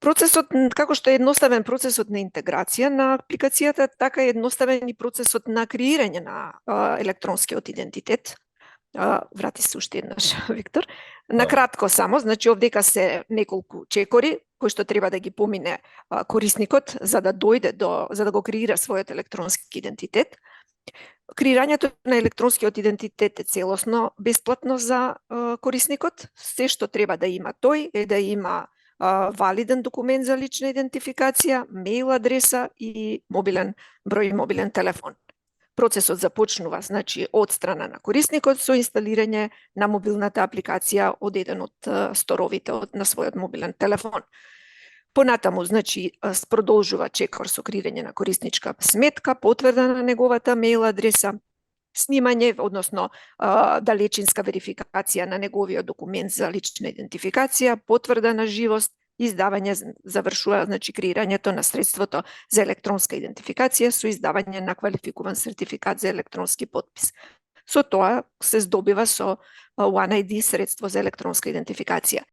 Процесот, како што е едноставен процесот на интеграција на апликацијата, така е едноставен и процесот на креирање на електронскиот идентитет. Врати се уште еднаш, Виктор. На кратко само, значи овдека се неколку чекори кои што треба да ги помине корисникот за да дојде за да го креира својот електронски идентитет. Креирањето на електронскиот идентитет е целосно бесплатно за корисникот. Се што треба да има тој е да има валиден документ за лична идентификација, мејл адреса и мобилен број и мобилен телефон. Процесот започнува, значи, од страна на корисникот со инсталирање на мобилната апликација од еден од сторовите на својот мобилен телефон. Понатаму, значи, продолжува чекор со креирање на корисничка сметка, потврда на неговата мејл адреса, снимање, односно далечинска верификација на неговиот документ за лична идентификација, потврда на живост, издавање, завршува, значи, креирањето на средството за електронска идентификација со издавање на квалификуван сертификат за електронски потпис. Со тоа се здобива со OneID средство за електронска идентификација.